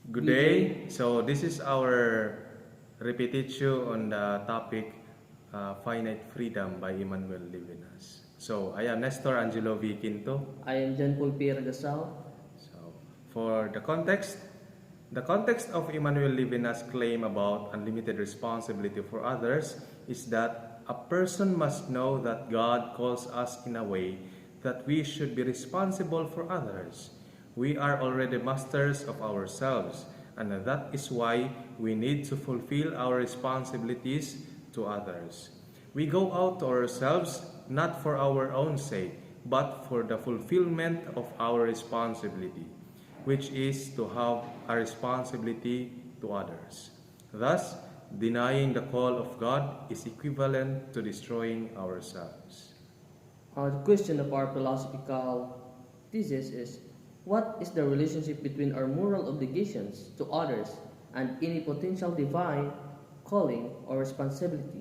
Good day. So this is our repetitio on the topic Finite Freedom by Emmanuel Levinas. So I am Nestor Angelo V. Quinto. I am John Paul Pierre Gasal. So for the context of Emmanuel Levinas' claim about unlimited responsibility for others is that a person must know that God calls us in a way that we should be responsible for others. We are already masters of ourselves, and that is why we need to fulfill our responsibilities to others. We go out to ourselves not for our own sake, but for the fulfillment of our responsibility, which is to have a responsibility to others. Thus, denying the call of God is equivalent to destroying ourselves. The question of our philosophical thesis is, what is the relationship between our moral obligations to others and any potential divine calling or responsibility?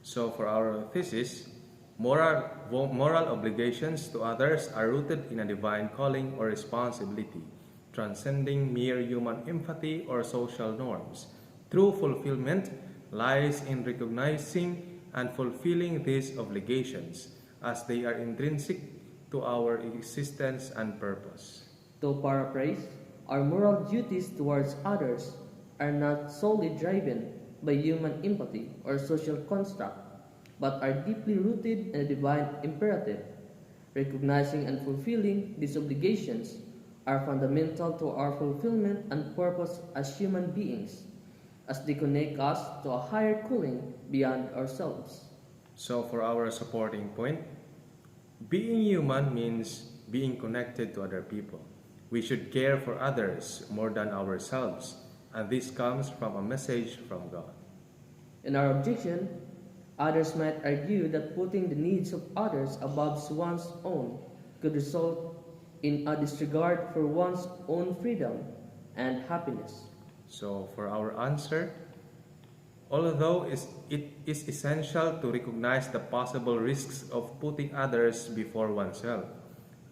So for our thesis, moral obligations to others are rooted in a divine calling or responsibility, transcending mere human empathy or social norms. True fulfillment lies in recognizing and fulfilling these obligations as they are intrinsic to our existence and purpose. To paraphrase, our moral duties towards others are not solely driven by human empathy or social construct, but are deeply rooted in a divine imperative. Recognizing and fulfilling these obligations are fundamental to our fulfillment and purpose as human beings, as they connect us to a higher calling beyond ourselves. So for our supporting point, being human means being connected to other people. We should care for others more than ourselves, and this comes from a message from God. In our objection, others might argue that putting the needs of others above one's own could result in a disregard for one's own freedom and happiness. So for our answer, although it is essential to recognize the possible risks of putting others before oneself,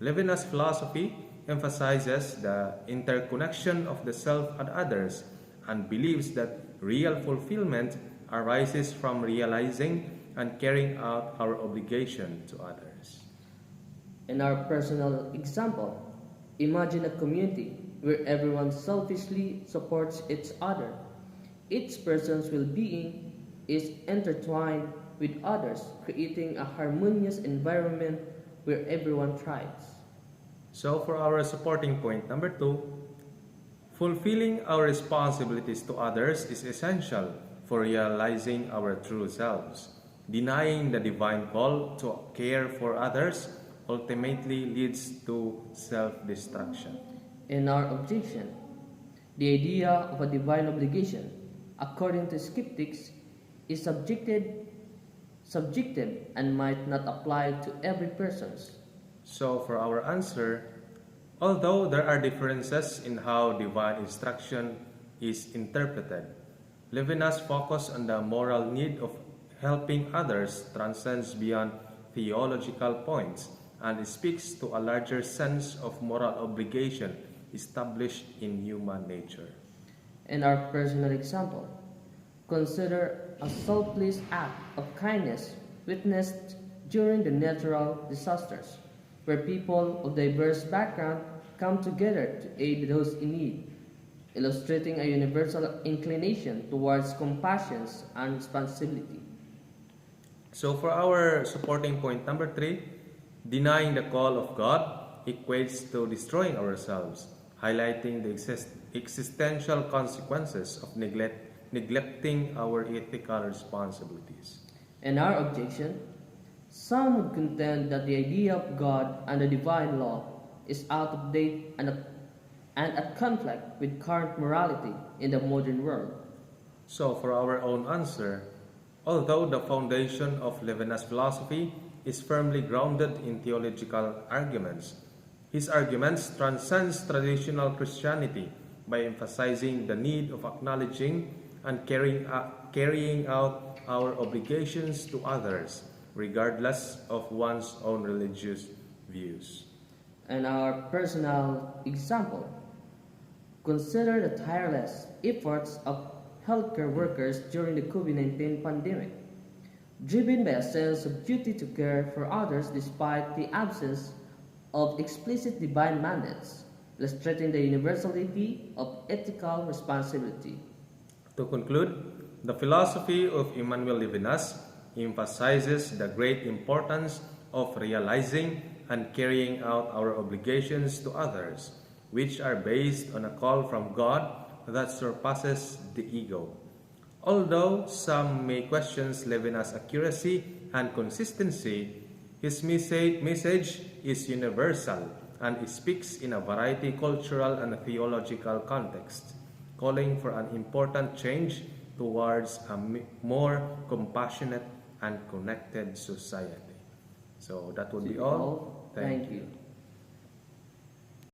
Levinas' philosophy emphasizes the interconnection of the self and others and believes that real fulfillment arises from realizing and carrying out our obligation to others. In our personal example, imagine a community where everyone selfishly supports each other. Each person's well-being is intertwined with others, creating a harmonious environment where everyone thrives. So for our supporting point number 2, fulfilling our responsibilities to others is essential for realizing our true selves. Denying the divine call to care for others ultimately leads to self-destruction. In our objection, the idea of a divine obligation, according to skeptics, is subjective and might not apply to every person. So for our answer, although there are differences in how divine instruction is interpreted, Levinas' focus on the moral need of helping others transcends beyond theological points and speaks to a larger sense of moral obligation established in human nature. In our personal example, consider a selfless act of kindness witnessed during the natural disasters, where people of diverse backgrounds come together to aid those in need, illustrating a universal inclination towards compassion and responsibility. So for our supporting point number 3, denying the call of God equates to destroying ourselves, highlighting the existential consequences of neglecting our ethical responsibilities. In our objection, some would contend that the idea of God and the divine law is out of date and at conflict with current morality in the modern world. So for our own answer, although the foundation of Levinas' philosophy is firmly grounded in theological arguments, his arguments transcends traditional Christianity by emphasizing the need of acknowledging and carrying out our obligations to others, regardless of one's own religious views. In our personal example, Consider the tireless efforts of healthcare workers during the COVID-19 pandemic, driven by a sense of duty to care for others despite the absence of explicit divine mandates, illustrating the universality of ethical responsibility. To conclude, the philosophy of Emmanuel Levinas emphasizes the great importance of realizing and carrying out our obligations to others, which are based on a call from God that surpasses the ego. Although some may question Levinas' accuracy and consistency, his message is universal and speaks in a variety cultural and theological contexts, calling for an important change towards a more compassionate and connected society. So that would be all. Thank you.